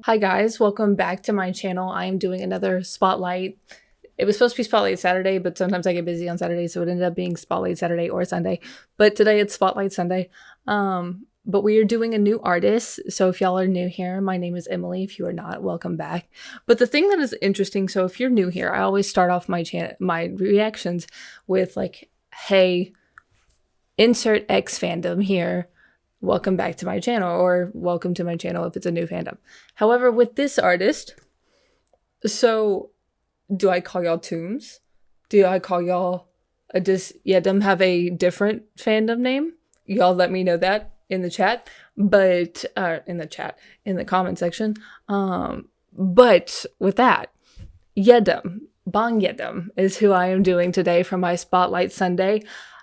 Hi guys, welcome back to my channel. I am doing another spotlight. It was supposed to be Spotlight Saturday, but sometimes I get busy on Saturday, so it ended up being Spotlight Saturday or Sunday. But today it's Spotlight Sunday. But we are doing a new artist, so if y'all are new here, my name is Emily. If you are not, welcome back. But the thing that is interesting, so if you're new here, I always start off my reactions with like, hey, insert X fandom here. Welcome back to my channel, or welcome to my channel if it's a new fandom. However, with this artist, so do I call y'all Tombs? Do I call y'all, does Yedam have a different fandom name? Y'all let me know that in the chat, but, in the comment section. But with that, Yedam, Bang Yedam is who I am doing today for my Spotlight Sunday.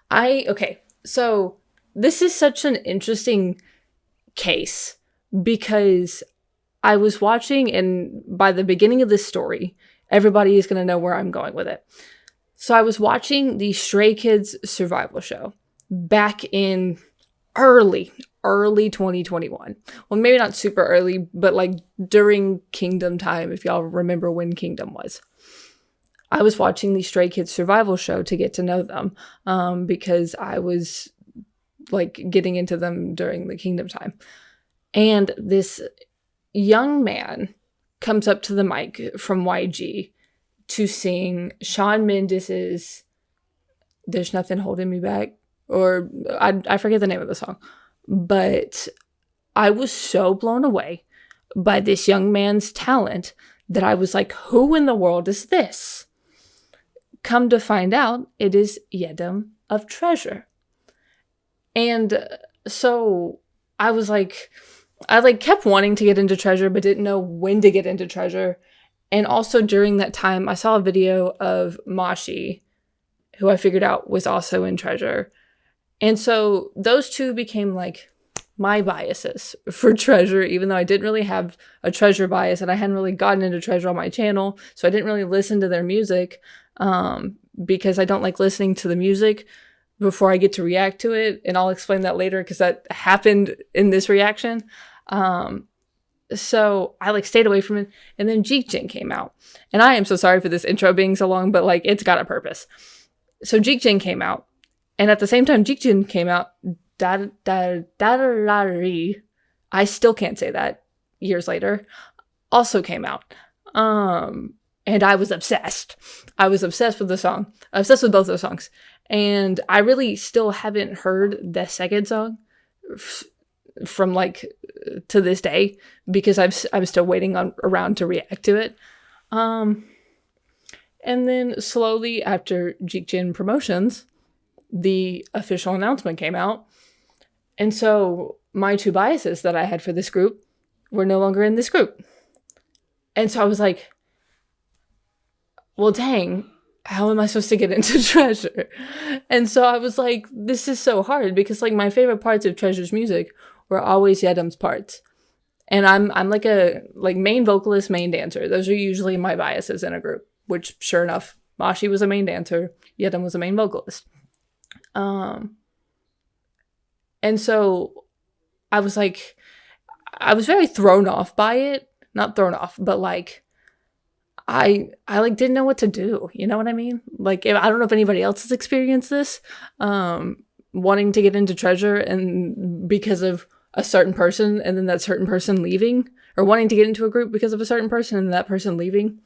Okay, so this is such an interesting case because I was watching, and by the beginning of this story, everybody is going to know where I'm going with it. So I was watching the Stray Kids survival show back in early 2021. Well, maybe not super early, but like during Kingdom time, if y'all remember when Kingdom was. I was watching the Stray Kids survival show to get to know them because I was like getting into them during the Kingdom time. And this young man comes up to the mic from YG to sing Shawn Mendes's There's Nothing Holding Me Back, or I forget the name of the song. But I was so blown away by this young man's talent that I was like, who in the world is this? Come to find out, it is Yedam of Treasure. And so I was like, I kept wanting to get into Treasure, but didn't know when to get into Treasure. And also during that time, I saw a video of Mashi, who I figured out was also in Treasure. And so those two became like my biases for Treasure, even though I didn't really have a Treasure bias and I hadn't really gotten into Treasure on my channel. So I didn't really listen to their music because I don't like listening to the music before I get to react to it. And I'll explain that later because that happened in this reaction. So I like stayed away from it. And then Jikjin came out. And I am so sorry for this intro being so long, but like it's got a purpose. So Jikjin came out. And at the same time Jikjin came out, I still can't say that years later, also came out. And I was obsessed. I was obsessed with the song. Obsessed with both those songs. And I really still haven't heard the second song from like to this day because I'm still waiting around to react to it. And then slowly after Jikjin promotions, the official announcement came out. And so my two biases that I had for this group were no longer in this group. And so I was like, well, dang, how am I supposed to get into Treasure? And so I was like, this is so hard because like my favorite parts of Treasure's music were always Yedam's parts. And I'm like a main vocalist, main dancer. Those are usually my biases in a group, which sure enough, Mashi was a main dancer, Yedam was a main vocalist. And so I was like, I was very thrown off by it. Not thrown off, but like, I like didn't know what to do. You know what I mean? Like, I don't know if anybody else has experienced this, wanting to get into Treasure and because of a certain person and then that certain person leaving, or wanting to get into a group because of a certain person and that person leaving.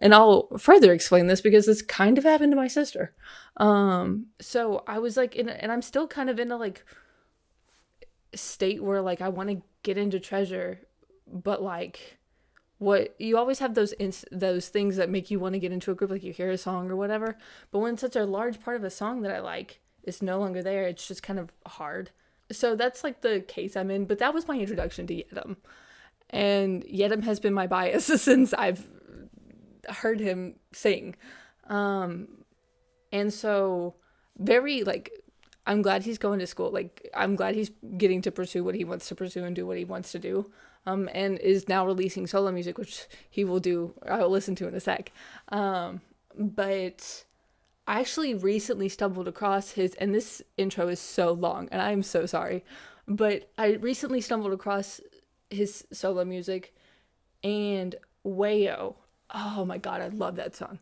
And I'll further explain this because this kind of happened to my sister. So I was like, and I'm still kind of in a like state where like I want to get into Treasure, but like, what you always have those things that make you want to get into a group, like you hear a song or whatever, but when such a large part of a song that I like is no longer there, it's just kind of hard. So that's like the case I'm in, but that was my introduction to Yedam, and Yedam has been my bias since I've heard him sing. And so very like, I'm glad he's going to school. Like, I'm glad he's getting to pursue what he wants to pursue and do what he wants to do. And is now releasing solo music, which he will do, I'll listen to in a sec. But I actually recently stumbled across his, and this intro is so long, and I'm so sorry, but I recently stumbled across his solo music, and WAYO. Oh my god, I love that song.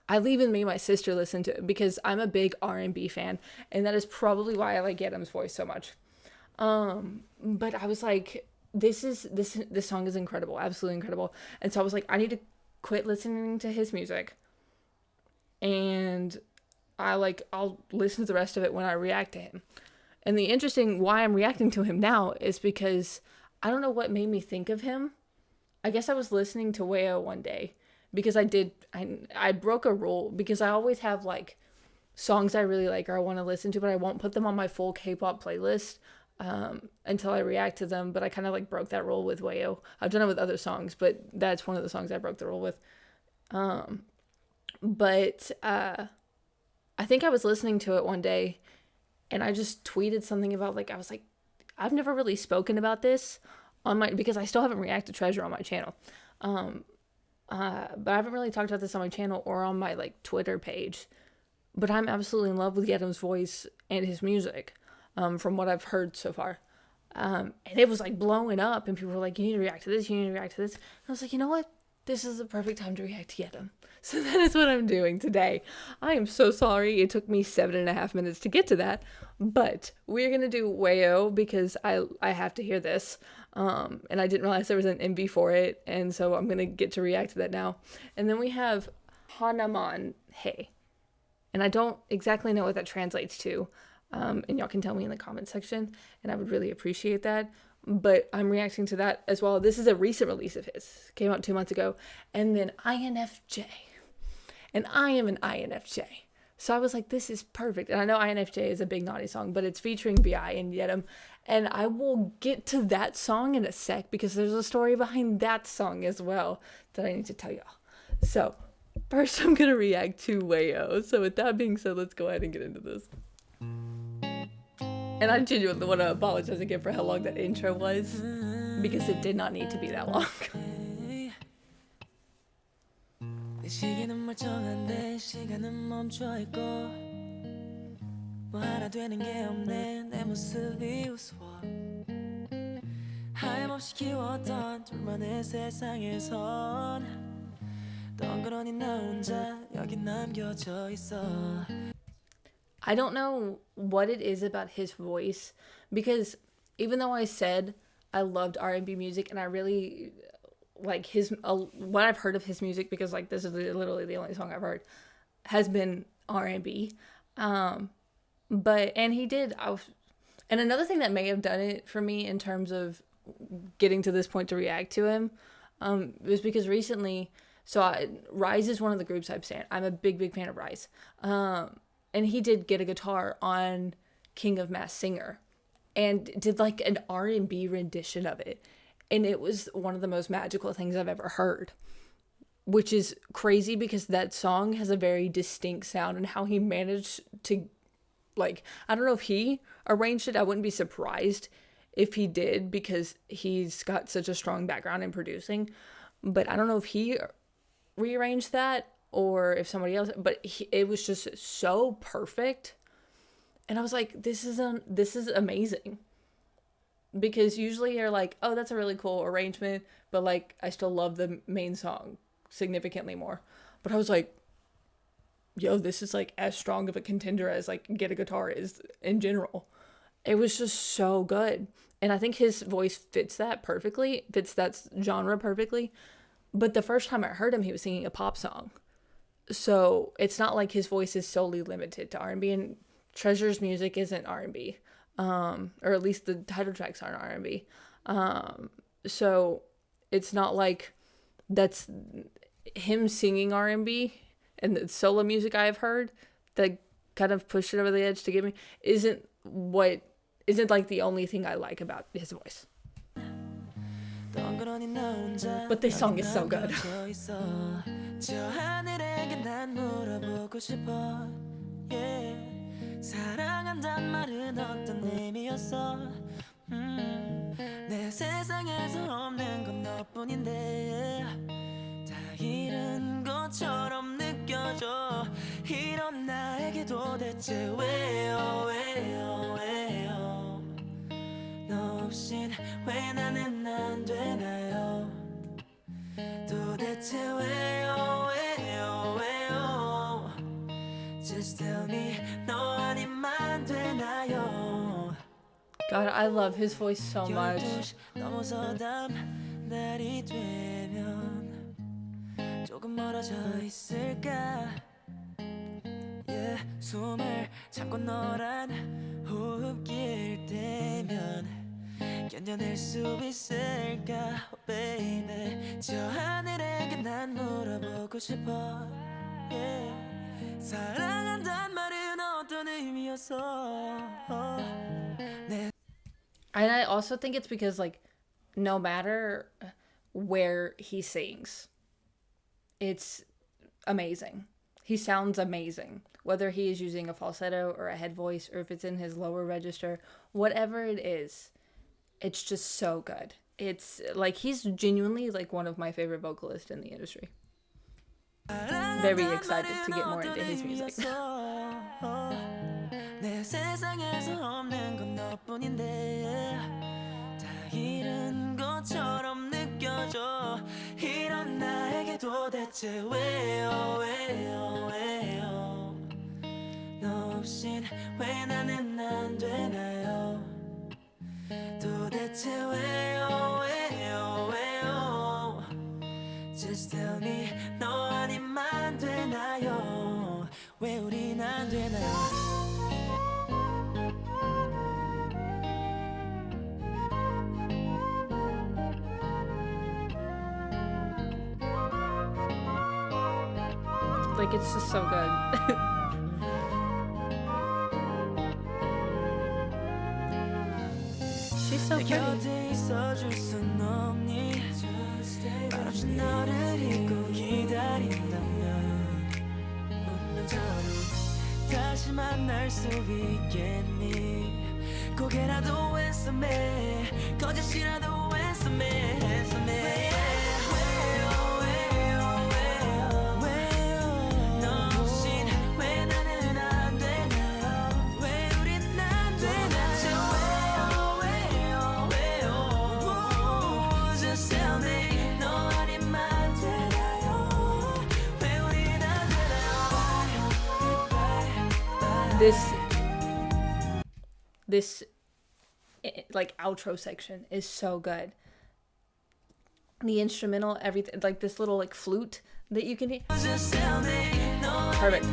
I've even made my sister listen to it because I'm a big R&B fan, and that is probably why I like Yedam's voice so much. But I was like, this song is incredible, absolutely incredible. And so I was like, I need to quit listening to his music, and I'll listen to the rest of it when I react to him. And the interesting why I'm reacting to him now is because I don't know what made me think of him. I guess I was listening to WAYO one day because I broke a rule because I always have like songs I really like or I want to listen to, but I won't put them on my full K-pop playlist until I react to them. But I kind of like broke that rule with WAYO. I've done it with other songs, but that's one of the songs I broke the rule with. But I think I was listening to it one day and I just tweeted something about like, I was like, I've never really spoken about this on my, because I still haven't reacted to Treasure on my channel. But I haven't really talked about this on my channel or on my like Twitter page. But I'm absolutely in love with Yedam's voice and his music, from what I've heard so far. And it was like blowing up and people were like, you need to react to this, you need to react to this. And I was like, you know what? This is the perfect time to react to Yedam. So that is what I'm doing today. I am so sorry it took me 7.5 minutes to get to that, but we're going to do WAYO because I have to hear this. And I didn't realize there was an MV for it, and so I'm going to get to react to that now. And then we have Hanaman Hey. And I don't exactly know what that translates to. And y'all can tell me in the comment section, and I would really appreciate that. But I'm reacting to that as well. This is a recent release of his. Came out 2 months ago. And then INFJ. And I am an INFJ. So I was like, this is perfect. And I know INFJ is a Big Naughty song, but it's featuring BI and Yedam. And I will get to that song in a sec because there's a story behind that song as well that I need to tell y'all. So first I'm going to react to WAYO. So with that being said, let's go ahead and get into this. And I genuinely want to apologize again for how long that intro was, because it did not need to be that long. I don't know what it is about his voice, because even though I said I loved R&B music and I really like his what I've heard of his music, because like this is literally the only song I've heard, has been R&B. But and he did and another thing that may have done it for me in terms of getting to this point to react to him was because recently, Rise is one of the groups I've seen. I'm a big fan of Rise. And he did get a guitar on King of Masked Singer and did like an R&B rendition of it. And it was one of the most magical things I've ever heard, which is crazy because that song has a very distinct sound, and how he managed to, like, I don't know if he arranged it. I wouldn't be surprised if he did, because he's got such a strong background in producing, but I don't know if he rearranged that or if somebody else, but it was just so perfect. And I was like, this is amazing. Because usually you're like, oh, that's a really cool arrangement, but like, I still love the main song significantly more. But I was like, yo, this is like as strong of a contender as like Get a Guitar is in general. It was just so good. And I think his voice fits that perfectly, fits that genre perfectly. But the first time I heard him, he was singing a pop song. So it's not like his voice is solely limited to R&B, and Treasure's music isn't R&B, or at least the title tracks aren't R&B. So it's not like that's him singing R&B, and the solo music I've heard that kind of pushed it over the edge to get me isn't like the only thing I like about his voice. But this song is so good. 사랑한단 말은 어떤 의미였어 내 세상에서 없는 건 너뿐인데 다 잃은 것처럼 느껴져 이런 나에게 도대체 왜요 너 없인 왜 나는 안 되나요 God, I love his voice so much. 12시 넘어서 다음 날이 되면 조금 멀어져 있을까 yeah, 숨을 참고 너란 호흡길 때면 견뎌낼 수 있을까 oh baby 저 하늘에게 난 물어보고 싶어 yeah. 사랑한단 말은 어떤 의미였어 And I also think it's because, like, no matter where he sings, it's amazing. He sounds amazing. Whether he is using a falsetto or a head voice, or if it's in his lower register, whatever it is, it's just so good. It's like he's genuinely like one of my favorite vocalists in the industry. Very excited to get more into his music. 내 세상에서 없는 건 너뿐인데 다 잃은 것처럼 느껴져 이런 나에게 도대체 왜요 너 없인 왜 나는 안 되나요 도대체 왜요 Just tell me 너 아니면 안 되나요 왜 우린 안 되나요 Like, it's just so good. She's so pretty. 곁에 있어줄 순 없니 말없이 너를 잊고 기다린다면 운명처럼 다시 만날 수 있겠니 고개라도 했음에 거짓이라도 했음에 This like outro section is so good. The instrumental, everything, like this little like flute that you can hear. Perfect.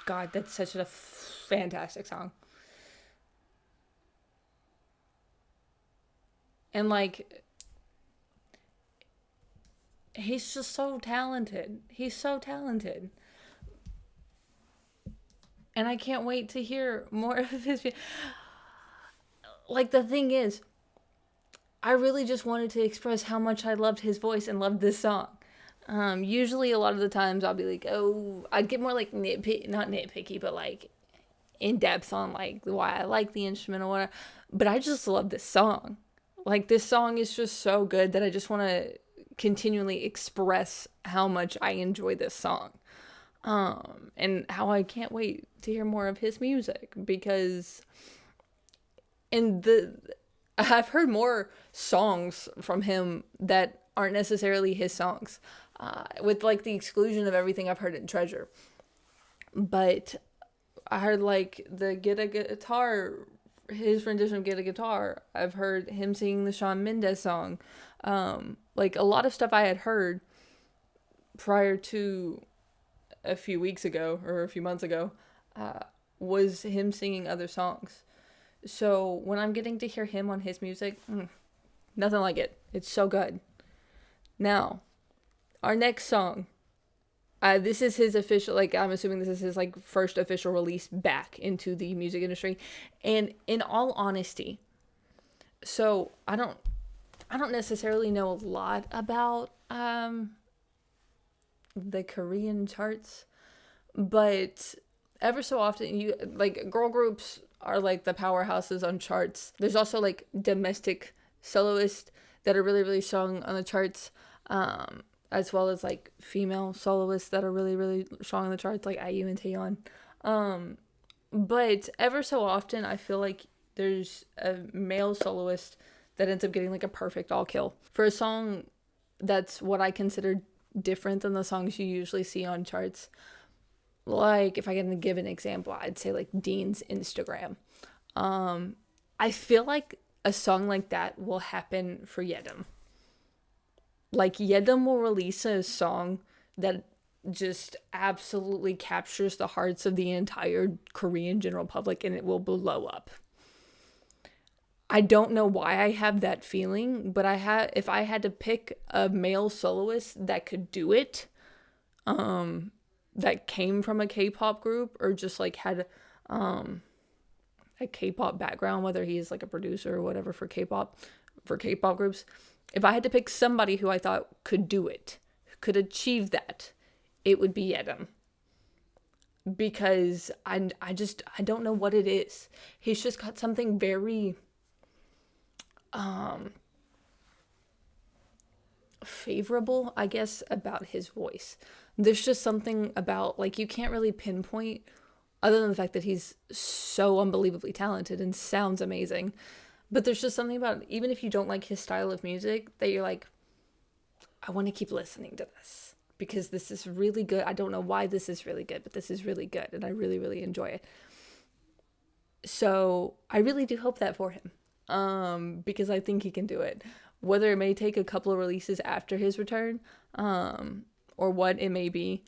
God, that's such a fantastic song. And like, he's just so talented. He's so talented. And I can't wait to hear more of his. Like, the thing is, I really just wanted to express how much I loved his voice and loved this song. Usually a lot of the times I'll be like, oh, I'd get more like not nitpicky, but like in depth on like why I like the instrument or whatever. But I just love this song. Like, this song is just so good that I just want to continually express how much I enjoy this song. And how I can't wait to hear more of his music, because I've heard more songs from him that aren't necessarily his songs. With like the exclusion of everything I've heard in Treasure. But I heard like the Get a Guitar, his rendition of Get a Guitar. I've heard him singing the Shawn Mendes song. Like, a lot of stuff I had heard prior to a few weeks ago or a few months ago was him singing other songs. So when I'm getting to hear him on his music, nothing like it. It's so good. Now, our next song, this is his official, like, I'm assuming this is his, like, first official release back into the music industry. And in all honesty, so I don't necessarily know a lot about the Korean charts, but ever so often, you like, girl groups are like the powerhouses on charts. There's also like domestic soloists that are really, really strong on the charts. as well as like female soloists that are really, really strong in the charts, like IU and Taeyeon. But ever so often, I feel like there's a male soloist that ends up getting like a perfect all kill for a song that's what I consider different than the songs you usually see on charts. Like, if I can give an example, I'd say like Dean's Instagram. I feel like a song like that will happen for Yedam. Like, Yedam will release a song that just absolutely captures the hearts of the entire Korean general public, and it will blow up. I don't know why I have that feeling, but if I had to pick a male soloist that could do it, that came from a K-pop group or just like had a K-pop background, whether he's like a producer or whatever for K-pop groups, if I had to pick somebody who I thought could do it, could achieve that, it would be Yedam. Because I don't know what it is. He's just got something very favorable, I guess, about his voice. There's just something about, like, you can't really pinpoint, other than the fact that he's so unbelievably talented and sounds amazing. But there's just something about, even if you don't like his style of music, that you're like, I want to keep listening to this because this is really good. I don't know why this is really good, but this is really good and I really, really enjoy it. So I really do hope that for him, because I think he can do it. Whether it may take a couple of releases after his return, or what it may be,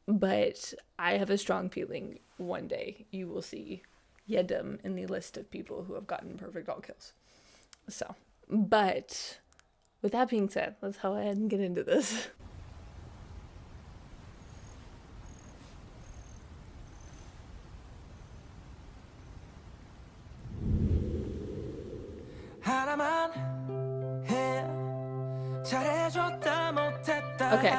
but I have a strong feeling one day you will see Yedam in the list of people who have gotten perfect all kills. So, but with that being said, let's go ahead and get into this. Okay.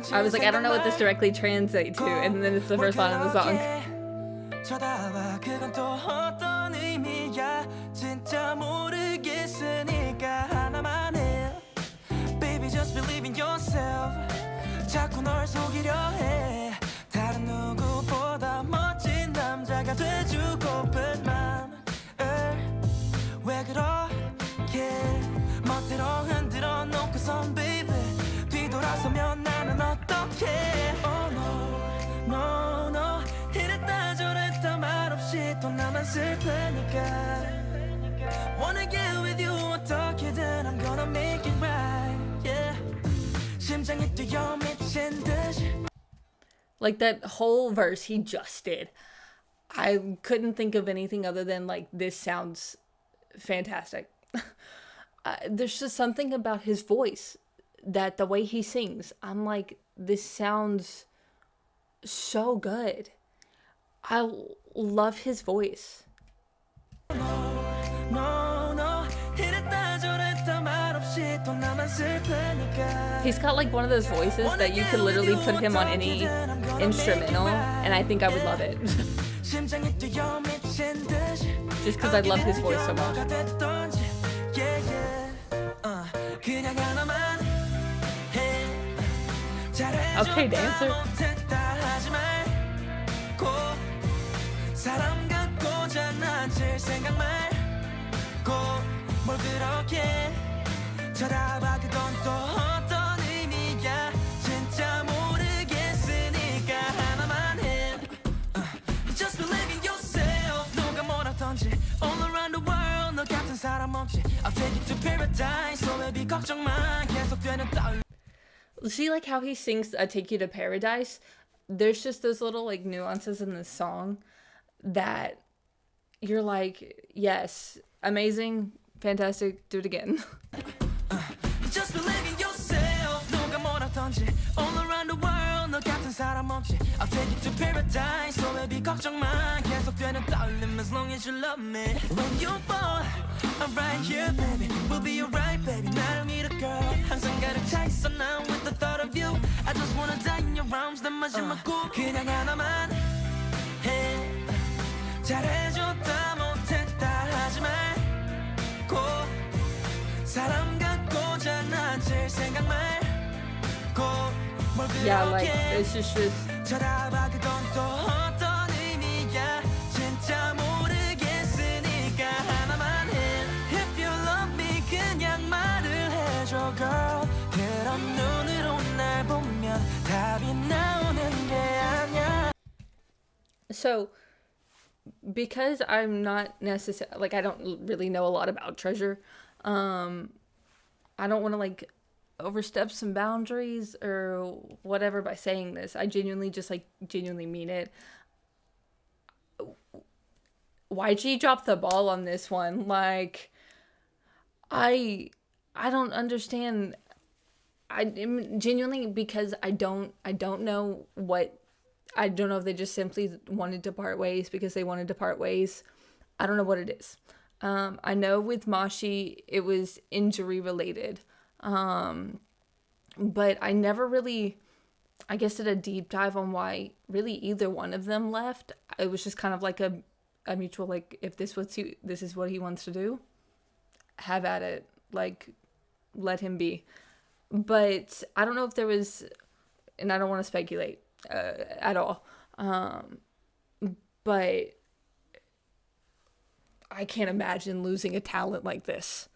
I was like, I don't know what this directly translates to, and then it's the first line of the song. 쳐다봐 그건 또 어떤 의미야 진짜 모르겠으니까 하나만 해 Baby just believe in yourself 자꾸 널 속이려 해 다른 누구보다 멋진 남자가 돼주고픈 맘을 왜 그렇게 멋대로 흔들어 놓고선 baby 뒤돌아서면 나는 어떡해 Oh no no no 이랬다 저랬다 말없이 또 나만 슬프니까 Wanna get with you 어떻게든 I'm gonna make it right yeah 심장이 뛰어 미친 듯이 Like that whole verse he just did, I couldn't think of anything other than like, this sounds fantastic. There's just something about his voice, that the way he sings, I'm like, this sounds so good. I love his voice. He's got like one of those voices that you could literally put him on any instrumental and I think I would love it. Just because I love his voice so much. Okay, dancer. 사람 같고 장난칠 생각 말고 뭘 그렇게 쳐다봐 그건 또 어떤 의미야 진짜 모르겠으니까 하나만 해 Just believe in yourself 누가 뭐라던지 All around the world 너 같은 사람 없지 I'll take you to paradise So baby 걱정 마 계속되는 떨림 See like how he sings I Take You to Paradise? There's just those little like nuances in this song that you're like, yes, amazing, fantastic, do it again. Just believe in yourself 누가 뭐라던지 All around the world 너 같은 사람 없지 I'll take you to paradise So baby 걱정 마 계속되는 떨림 As long as you love me When you fall I'm right here baby We'll be alright baby 나를 믿어 girl 항상 가득 차 있어 난 with the thought of you I just wanna die in your arms 내 마지막 꿈 그냥 하나만 해 잘해줬다 못했다 하지 말고 Yeah, like this is just 쳐다봐 그건 또 어떤 의미야 진짜 모르겠으니까 하나만 해 If you love me 그냥 말을 해줘 girl 그런 눈으로 날 보면 답이 나오는 게 아니야. so because I'm not necessarily like I don't really know a lot about Treasure. I don't want to like overstep some boundaries or whatever by saying this. I genuinely just like genuinely mean it. YG dropped the ball on this one. Like I don't understand. I genuinely because I don't know what I don't know if they just simply wanted to part ways because they wanted to part ways. I don't know what it is. I know with Mashi it was injury related. But I never really, I guess, did a deep dive on why really either one of them left. It was just kind of like a mutual, like, if this is what he wants to do, have at it. Like, let him be. But I don't know if there was, and I don't want to speculate at all. But I can't imagine losing a talent like this.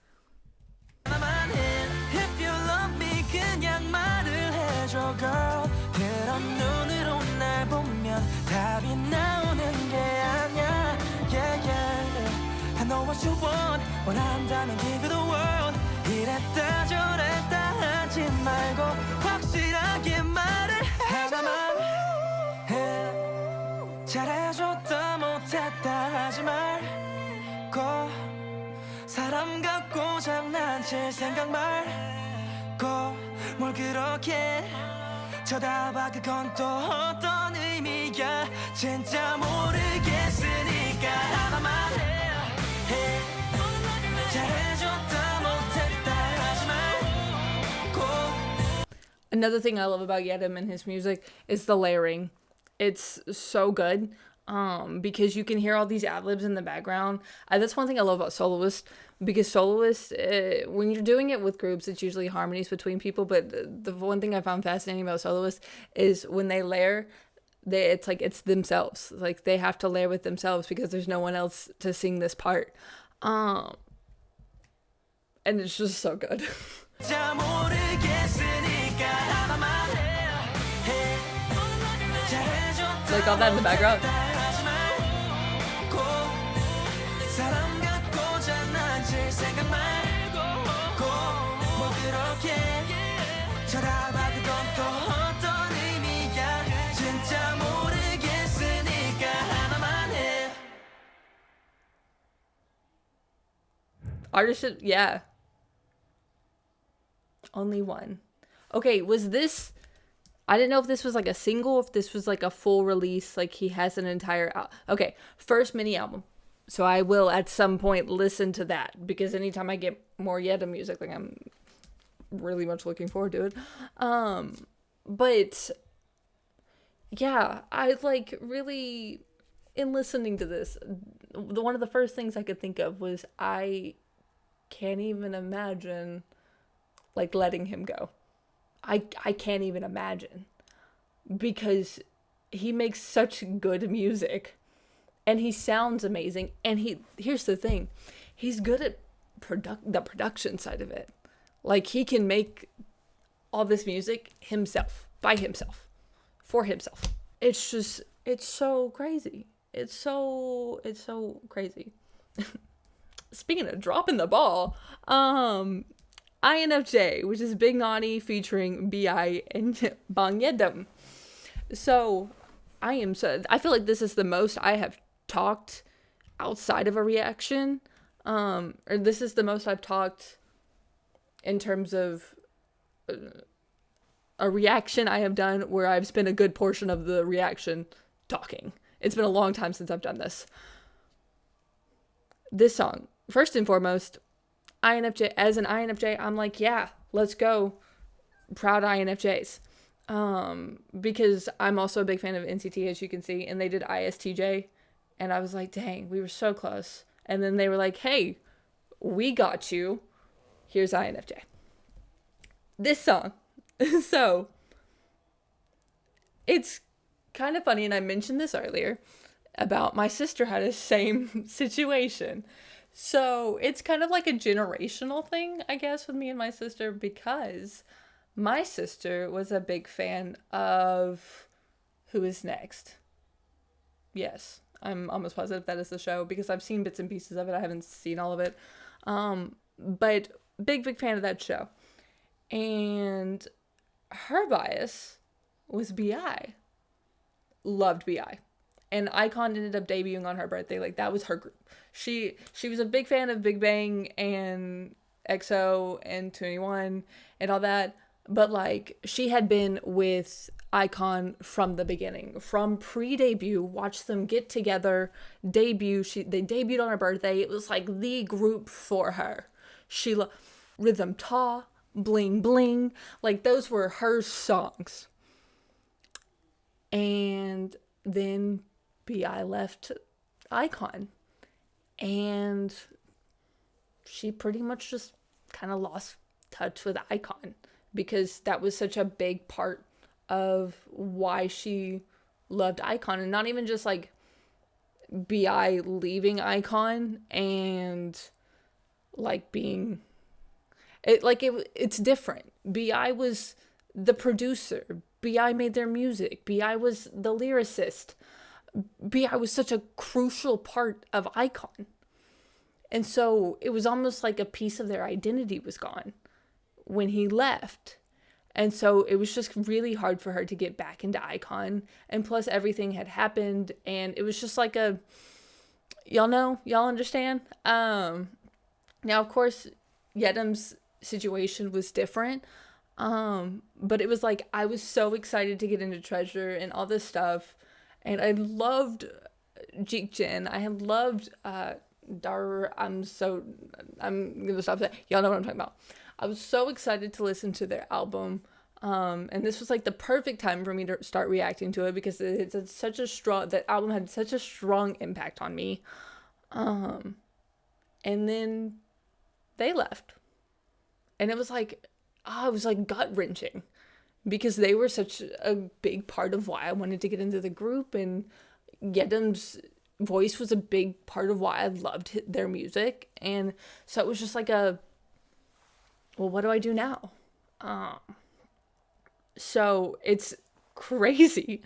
If you love me 그냥 말을 해줘 girl 그런 눈으로 날 보면 답이 나오는 게 아니야 yeah yeah I know what you want 원한다면 give it the world 이랬다 저랬다 하지 말고 확실하게 말을 하나만 해 잘해줬다 못했다 하지 말고 사람 같고 장난칠 생각 말고 뭘 그렇게 쳐다봐 그건 또 어떤 의미야 진짜 모르겠으니까 하나만 해 잘해줬다 못했다 하지 말고. Another thing I love about Yedam and his music is the layering. It's so good. Because you can hear all these ad-libs in the background. That's one thing I love about soloists, because soloists, when you're doing it with groups, it's usually harmonies between people, but the one thing I found fascinating about soloists is when they layer, it's like it's themselves. Like they have to layer with themselves because there's no one else to sing this part. And it's just so good. Like all that in the background. Artist, yeah. Only one. Okay, was this... I didn't know if this was like a single, if this was like a full release, like he has an entire... Okay, first mini album. So I will at some point listen to that, because anytime I get more Yedam music, like I'm really much looking forward to it. But yeah, I like really, in listening to this, one of the first things I could think of was I can't even imagine like letting him go. I can't even imagine, because he makes such good music and he sounds amazing, and here's the thing, he's good at the production side of it. Like he can make all this music himself, by himself, for himself. It's just, it's so crazy. It's so crazy. Speaking of dropping the ball, INFJ, which is BigNa featuring BI and Bang Yedam. So I feel like this is the most I have talked outside of a reaction. Or this is the most I've talked in terms of a reaction I have done where I've spent a good portion of the reaction talking. It's been a long time since I've done this. This song, first and foremost, INFJ, as an INFJ, I'm like, yeah, let's go. Proud INFJs. Because I'm also a big fan of NCT, as you can see, and they did ISTJ, and I was like, dang, we were so close. And then they were like, hey, we got you. Here's INFJ. This song. So, it's kind of funny, and I mentioned this earlier about my sister had a same situation. So it's kind of like a generational thing, I guess, with me and my sister, because my sister was a big fan of Who Is Next. Yes, I'm almost positive that is the show because I've seen bits and pieces of it. I haven't seen all of it. But big fan of that show. And her bias was BI. Loved BI. And iKON ended up debuting on her birthday. Like, that was her group. She was a big fan of Big Bang and EXO and 21 and all that. But, like, she had been with iKON from the beginning. From pre-debut, watched them get together, debut. They debuted on her birthday. It was, like, the group for her. Rhythm Ta, Bling Bling. Like, those were her songs. And then BI left iKON. And she pretty much just kind of lost touch with iKON because that was such a big part of why she loved iKON. And not even just like BI leaving iKON and like being it's different. BI was the producer. BI made their music. BI was the lyricist. BI was such a crucial part of iKON. And so it was almost like a piece of their identity was gone when he left. And so it was just really hard for her to get back into iKON. And plus everything had happened. And it was just like y'all understand? Now, of course, Yedam's situation was different. But it was like, I was so excited to get into Treasure and all this stuff. And I loved Jikjin. I had loved Dar. I'm gonna stop that. Y'all know what I'm talking about. I was so excited to listen to their album. And this was like the perfect time for me to start reacting to it because that album had such a strong impact on me. And then they left. And it was like gut wrenching because they were such a big part of why I wanted to get into the group, and Yedam's voice was a big part of why I loved their music. And so it was just like well, what do I do now? So it's crazy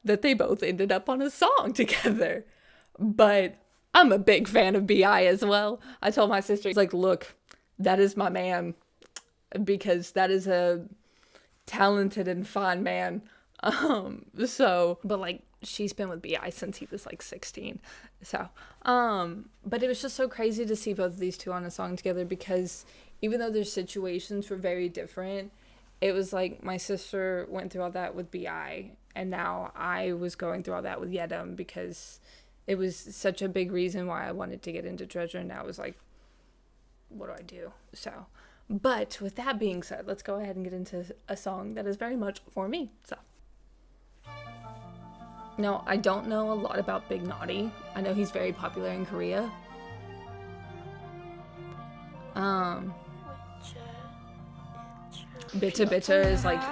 that they both ended up on a song together, but I'm a big fan of BI as well. I told my sister, like, look, that is my man, because that is a talented and fine man. But like, she's been with BI since he was like 16. So, but it was just so crazy to see both of these two on a song together because even though their situations were very different, it was like my sister went through all that with BI and now I was going through all that with Yedam because it was such a big reason why I wanted to get into Treasure, and now I was like, what do I do? So, but with that being said, let's go ahead and get into a song that is very much for me. So, now, I don't know a lot about BigNa. I know he's very popular in Korea. Bitter Bitter is like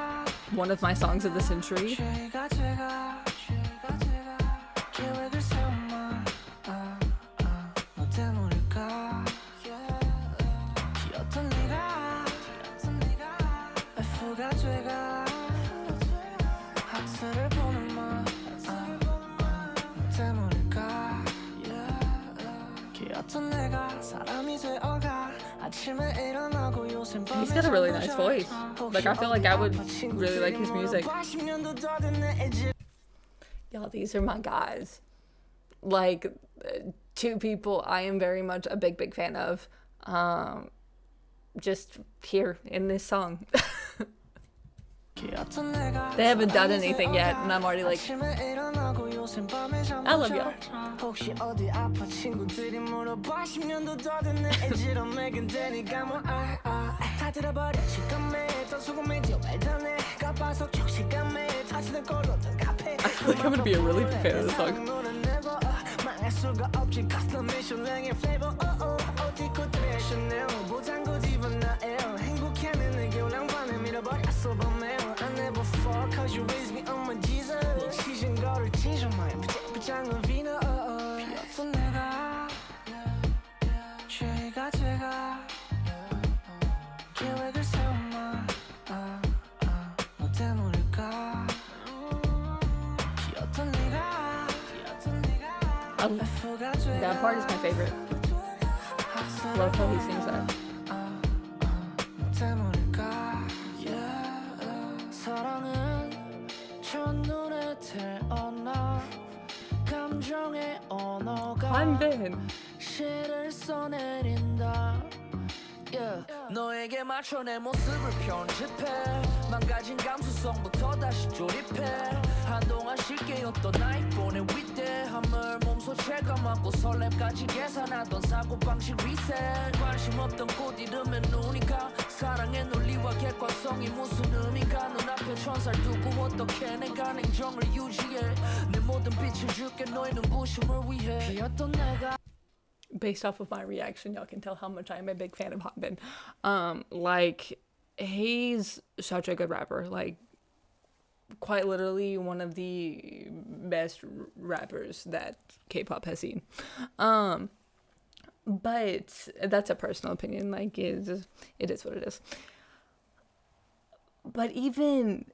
one of my songs of the century. He's got a really nice voice. Like, I feel like I would really like his music. Y'all, these are my guys. Like, two people I am very much a big fan of. Just here in this song. They haven't done anything yet, and I'm already like, I love y'all. I feel like I'm gonna be a really big fan of this song. That part is my favorite. Love how he sings that. 사랑은 첫눈에 태어나 감정의 언어가 한빈. 시를 써내린다. Yeah. 너에게 맞춰 내 모습을 편집해 망가진 감수성부터 다시 조립해 한동안 쉽게였던 나의 폰의 위대함을 몸소 체감하고 설렘까지 계산하던 사고방식 리셋 관심 없던 꽃 이름에 눈이 가 사랑의 논리와 객관성이 무슨 의미가 눈앞에 천사를 두고 어떻게 내가 냉정을 유지해 내 모든 빛을 줄게 너의 눈부심을 위해 비었던 내가 Based off of my reaction, y'all can tell how much I am a big fan of Hanbin. Like, he's such a good rapper. Like, quite literally one of the best rappers that K-pop has seen. But that's a personal opinion. Like, it is what it is. But even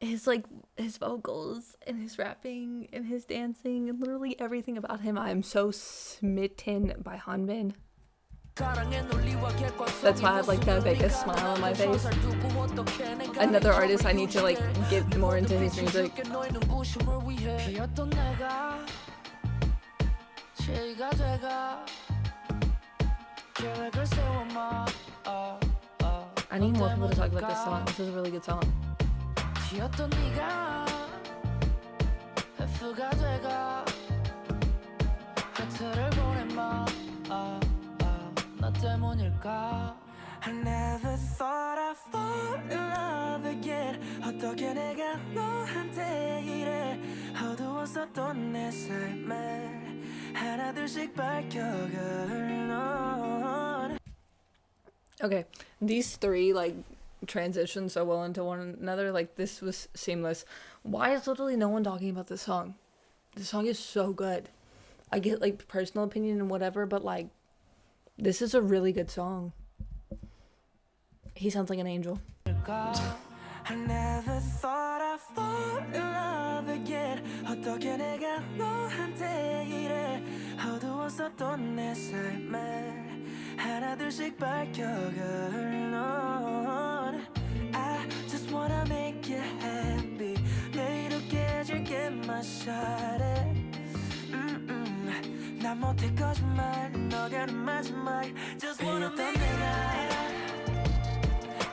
his vocals and his rapping and his dancing and literally everything about him, I'm so smitten by Hanbin. That's why I have like the biggest smile on my face. Another artist I need to like get more into his music. I need more people to talk about this song. This is a really good song. 튀었던 네가 F가 돼가 하트를 보내마 나 때문일까 I never thought I'd fall in love again 어떻게 내가 너한테 이래 어두웠었던 내 삶을 하나둘씩 밝혀갈 넌 Okay, these three like transition so well into one another. Like, this was seamless. Why is literally no one talking about this song? This song is so good. I get like personal opinion and whatever, but like, this is a really good song. He sounds like an angel. I never thought I'd fall in love again 어떻게 내가 너한테 이래 어두웠었던 내 삶을 하나둘씩 밝혀갈 넌 I just wanna make you happy 내 이렇게 해줄게 my shawty 난 못해 거짓말 너가는 마지막 Just wanna make it right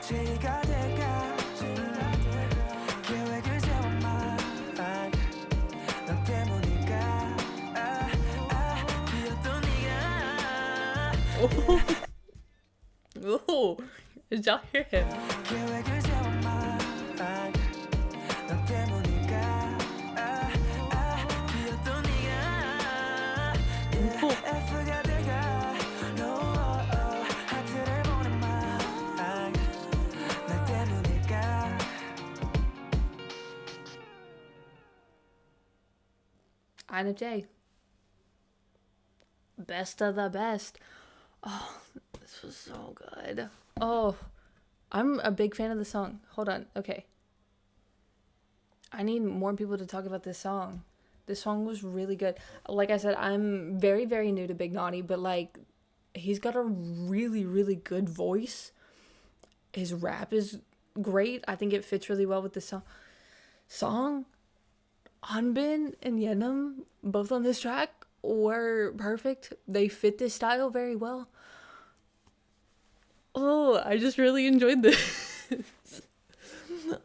제가 될까 계획을 세워만 너 때문일까 비었던 네가 Oh, did y'all hear him? 계획을 세워만 너 때문일까 비었던 네가 F가 돼가 하트를 보내마 나 때문일까 INFJ. Best of the best. Oh, this was so good. Oh, I'm a big fan of the song. Hold on. Okay. I need more people to talk about this song. This song was really good. Like I said, I'm very, very new to BigNa, but like, he's got a really, really good voice. His rap is great. I think it fits really well with the song. Hanbin and Yedam, both on this track, were perfect. They fit this style very well. Oh, I just really enjoyed this.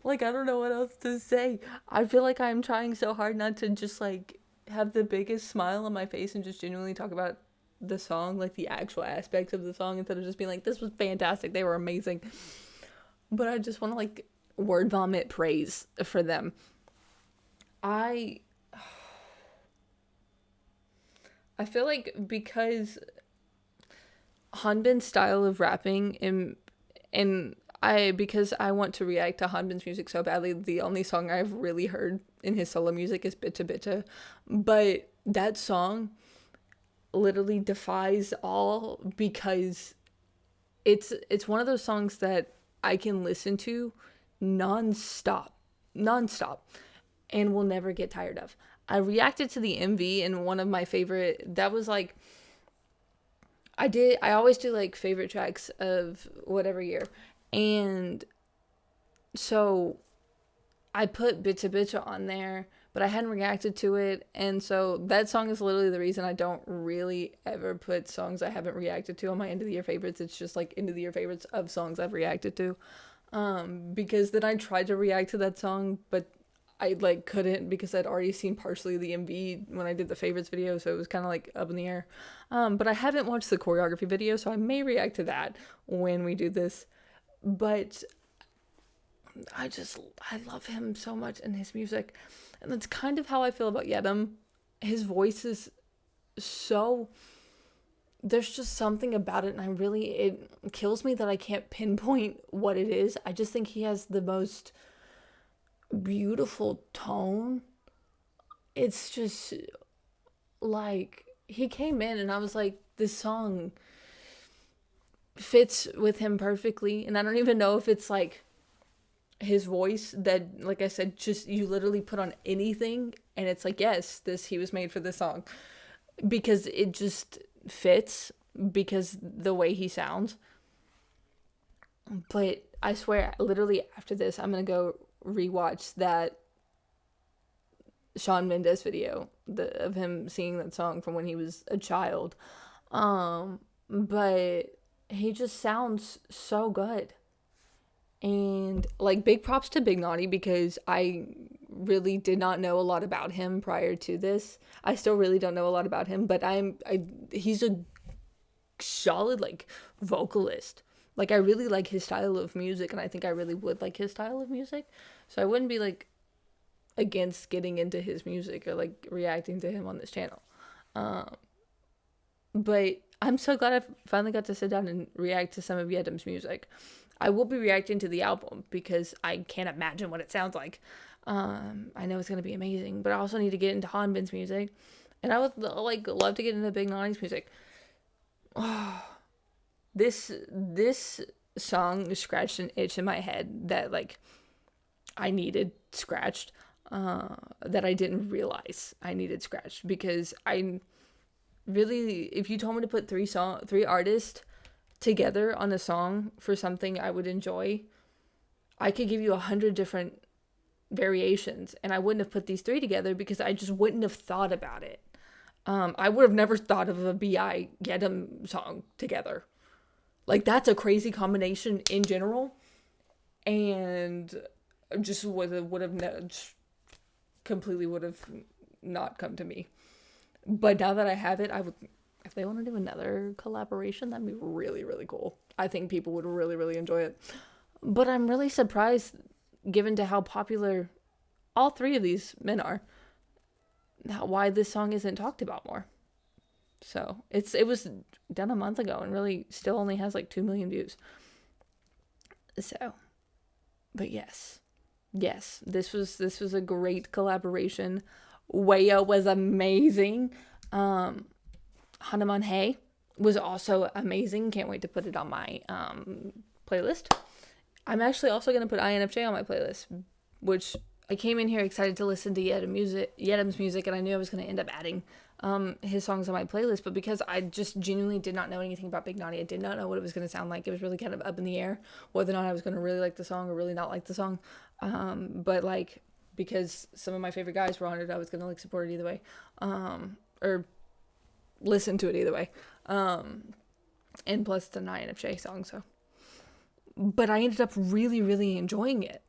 Like, I don't know what else to say. I feel like I'm trying so hard not to just like have the biggest smile on my face and just genuinely talk about the song, like the actual aspects of the song, instead of just being like, this was fantastic, they were amazing. But I just want to like word vomit praise for them. I feel like because Hanbin's style of rapping because I want to react to Hanbin's music so badly, the only song I've really heard in his solo music is Bitta Bitta. But that song literally defies all because it's one of those songs that I can listen to non-stop and will never get tired of. I reacted to the MV, and one of my favorite, that was like, I always do like favorite tracks of whatever year. And so I put Bitcha Bitcha on there, but I hadn't reacted to it. And so that song is literally the reason I don't really ever put songs I haven't reacted to on my end of the year favorites. It's just like end of the year favorites of songs I've reacted to. Because then I tried to react to that song, but I like couldn't because I'd already seen partially the MV when I did the favorites video, so it was kind of like up in the air. But I haven't watched the choreography video, so I may react to that when we do this. But I love him so much and his music, and that's kind of how I feel about Yedam. His voice is so, there's just something about it, and it kills me that I can't pinpoint what it is. I just think he has the most beautiful tone. It's just like, he came in and I was like, this song fits with him perfectly. And I don't even know if it's like his voice that, like I said, just you literally put on anything and it's like, yes, he was made for this song, because it just fits because the way he sounds. But I swear, literally after this, I'm gonna go rewatch that Shawn Mendes video of him singing that song from when he was a child. But he just sounds so good. And like, big props to BigNa, because I really did not know a lot about him prior to this. I still really don't know a lot about him, but he's a solid like vocalist. Like, I really like his style of music, and I think I really would like his style of music. So I wouldn't be like against getting into his music or like reacting to him on this channel. But I'm so glad I finally got to sit down and react to some of Yedam's music. I will be reacting to the album because I can't imagine what it sounds like. I know it's going to be amazing, but I also need to get into Hanbin's music, and I would like love to get into BigNa's music. Oh, this song scratched an itch in my head that like I needed scratched, that I didn't realize I needed scratched, because I really, if you told me to put three artists together on a song for something I would enjoy, I could give you 100 different variations, and I wouldn't have put these three together because I just wouldn't have thought about it. I would have never thought of a BI Yedam song together. Like, that's a crazy combination in general, and just completely would have not come to me. But now that I have it, I would, if they want to do another collaboration, that'd be really, really cool. I think people would really, really enjoy it. But I'm really surprised, given to how popular all three of these men are, why this song isn't talked about more. So it was done a month ago and really still only has like 2 million views. So, but yes, this was a great collaboration. WAYO was amazing. Hanuman Hey was also amazing. Can't wait to put it on my playlist. I'm actually also going to put INFJ on my playlist, which I came in here excited to listen to Yedam's music, and I knew I was going to end up adding his songs on my playlist, but because I just genuinely did not know anything about BigNa, I did not know what it was going to sound like. It was really kind of up in the air whether or not I was going to really like the song or really not like the song. But like, because some of my favorite guys were on it, I was going to like support it either way, or listen to it either way. And plus it's an INFJ song, so. But I ended up really, really enjoying it.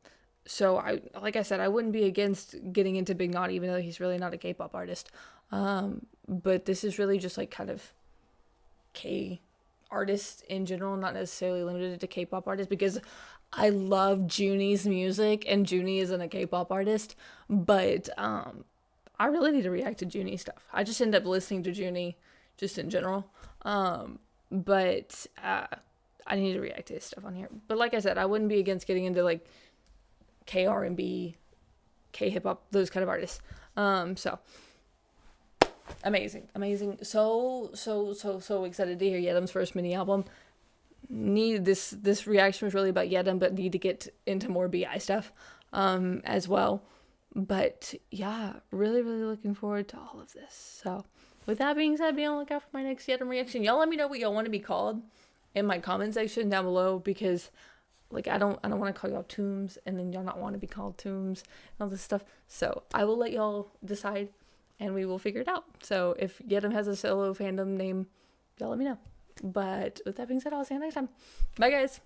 So like I said, I wouldn't be against getting into BigNa, even though he's really not a K-pop artist. But this is really just like kind of K artists in general, not necessarily limited to K-pop artists, because I love Juni's music, and Juni isn't a K-pop artist, but I really need to react to Juni stuff. I just end up listening to Juni just in general, but I need to react to his stuff on here. But like I said, I wouldn't be against getting into like K R&B, K hip hop, those kind of artists. So amazing. So excited to hear Yedam's first mini album. This reaction was really about Yedam, but need to get into more BI stuff as well. But yeah, really, really looking forward to all of this. So with that being said, be on the lookout for my next Yedam reaction. Y'all let me know what y'all want to be called in my comment section down below, because like I don't want to call y'all Tombs and then y'all not want to be called Tombs and all this stuff. So I will let y'all decide and we will figure it out. So if Yedam has a solo fandom name, y'all let me know. But with that being said, I'll see you next time. Bye guys.